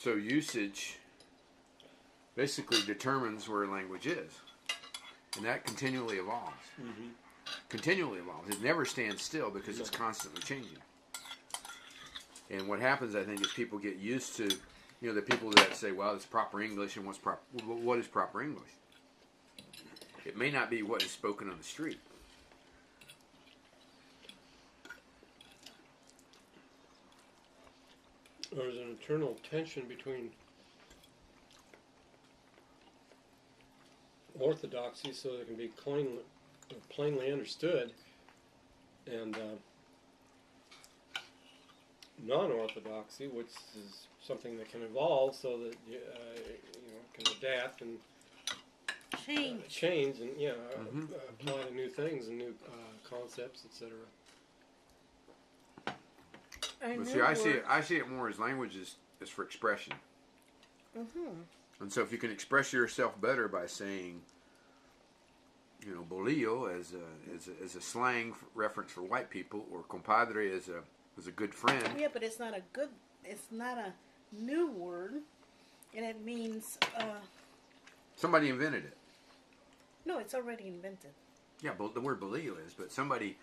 So usage basically determines where a language is. And that continually evolves. Mm-hmm. Continually evolves. It never stands still because it's constantly changing. And what happens, I think, is people get used to, the people that say, well, it's proper English, and what is proper English? It may not be what is spoken on the street. There's an internal tension between orthodoxy, so that it can be plainly understood, and non-orthodoxy, which is something that can evolve, so that can adapt and change, and apply to new things and new concepts, etc. But see, I see it more as language is for expression. Mm-hmm. And so if you can express yourself better by saying, bolillo as a slang reference for white people, or compadre as a good friend. Yeah, but it's not a new word, and it means somebody invented it. No, it's already invented. Yeah, but the word bolillo is, but somebody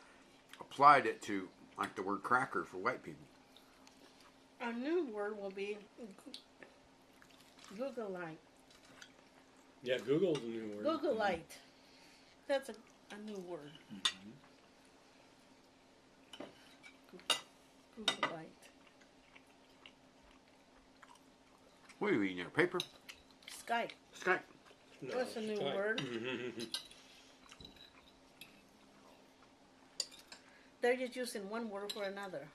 applied it to, like, the word cracker for white people. A new word will be googleite. Yeah, Google's a new word. Googleite. That's a new word. Googleite. What are you eating there? Paper? Skype. Skype. No, That's a new Skype. word. They're just using one word for another,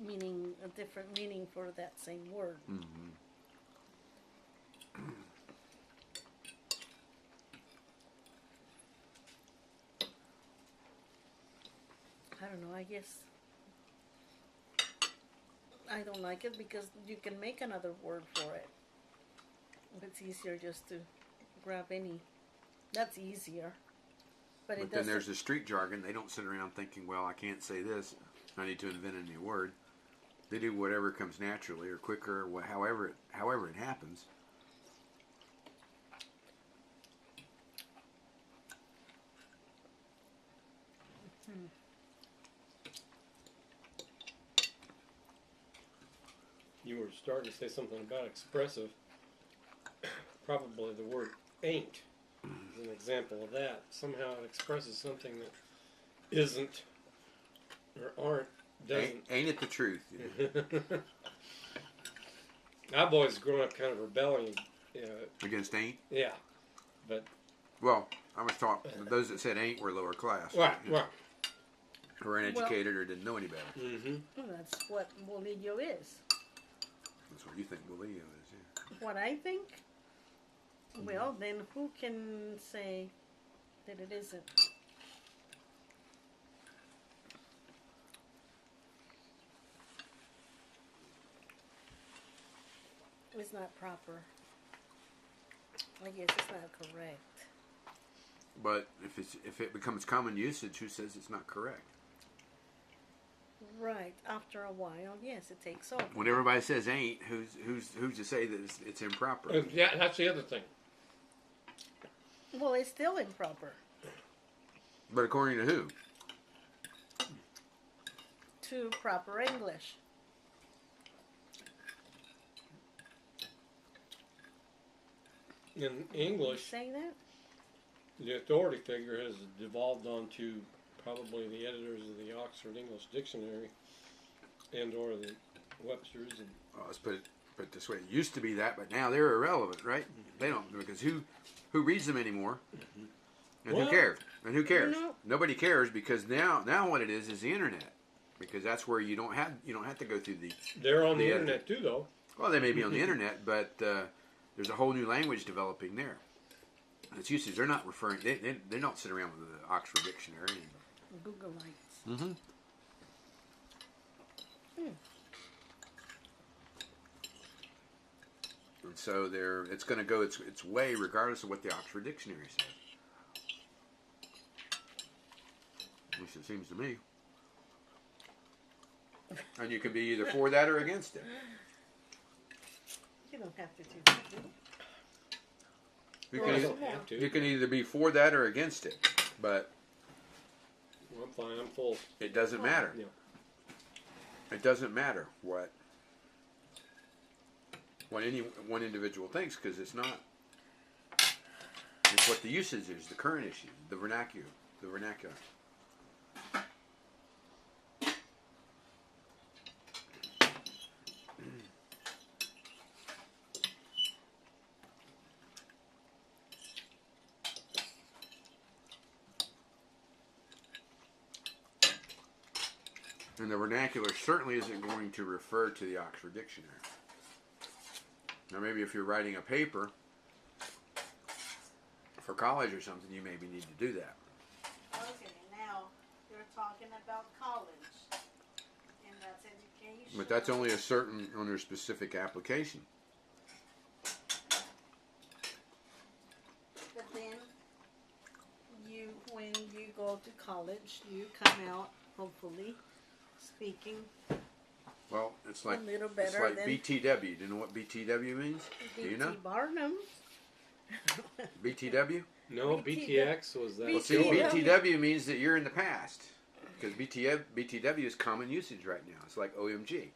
meaning a different meaning for that same word. Mm-hmm. I don't know, I guess I don't like it because you can make another word for it. It's easier just to grab any. That's easier. But it then there's the street jargon. They don't sit around thinking, well, I can't say this, I need to invent a new word. They do whatever comes naturally or quicker, or however it happens. You were starting to say something about expressive. Probably the word aint is an example of that. Somehow it expresses something that isn't or aren't, doesn't. Ain't it the truth? I've always grown up kind of rebelling. Against ain't? Yeah. But. Well, I was taught those that said ain't were lower class. Right. Or uneducated or didn't know any better. Mm-hmm. Well, that's what bolillo is. That's what you think bolillo is, yeah. What I think? Well, then who can say that it isn't? It's not proper. I guess it's not correct. But if it becomes common usage, who says it's not correct? Right. After a while, yes, it takes over. When everybody says ain't, who's to say that it's improper? Yeah, that's the other thing. Well, it's still improper. But according to who? To proper English. In English, Say that? the authority figure has devolved onto probably the editors of the Oxford English Dictionary and or the Webster's. And Let's put it this way. It used to be that, but now they're irrelevant, right? They don't, because who reads them anymore? And who cares? And who cares? No. Nobody cares, because now what it is the internet. Because that's where you don't have to go through the. they're on the internet too, though. Well, they may be on the internet, but there's a whole new language developing there. Its usage, they're not referring. They don't sit around with the Oxford Dictionary. Googleites. Mm-hmm. And so it's going to go its way regardless of what the Oxford Dictionary says. At least it seems to me. And you can be either for that or against it. You don't have to do that. Do you? You Well, can, you don't have to. you can either be for that or against it, but I'm fine. I'm full. it doesn't matter. Yeah. It doesn't matter what any one individual thinks, because it's not. It's what the usage is, the current issue, the vernacular. And the vernacular certainly isn't going to refer to the Oxford Dictionary. Now, maybe if you're writing a paper for college or something, you maybe need to do that. Okay, now you're talking about college, and that's education. But that's only under a specific application. But then, when you go to college, you come out hopefully speaking Well, it's like a little it's better like than BTW. Do you know what BTW means? Do you know? B.T. Barnum. BTW? No, BT BTX was that. Well, see, BTW. BTW means that you're in the past. Because BTW is common usage right now. It's like OMG.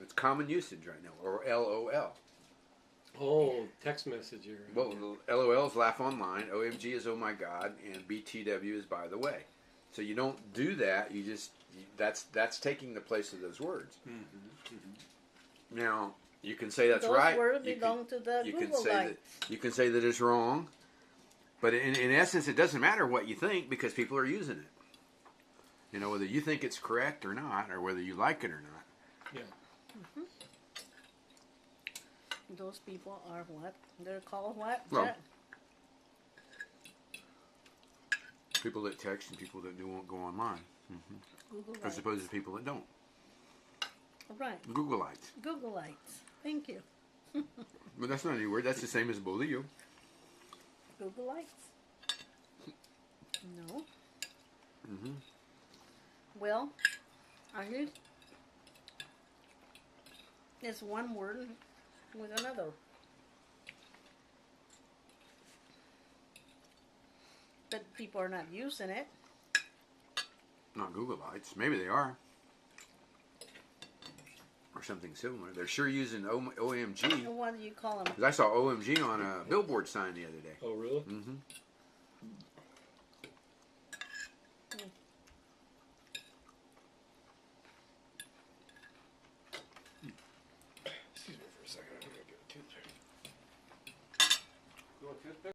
It's common usage right now. Or LOL. Oh, text messenger. Well, LOL is laugh online. OMG is oh my god. And BTW is by the way. So you don't do that. You just, that's taking the place of those words. Mm-hmm. Mm-hmm. Now, you can say that's Those right. words You belong to the can Google say guide. that you can say that it's wrong, but in essence, it doesn't matter what you think, because people are using it. You know, whether you think it's correct or not, or whether you like it or not. Yeah. Mm-hmm. Those people are what? They're called what? Well, Yeah. People that text and people that won't go online, Google as opposed to people that don't. Right. Googleites. Googleites. Thank you. But that's not any word. That's the same as bolillo. Googleites. No. Mm-hmm. Well, I hear it's one word with another. But people are not using it. Not Googleites. Maybe they are. Or something similar. They're sure using OMG. What do you call them? 'Cause I saw OMG on a billboard sign the other day. Oh, really? Mm-hmm. Excuse me for a second. I'm going to get a toothpick. You want a toothpick?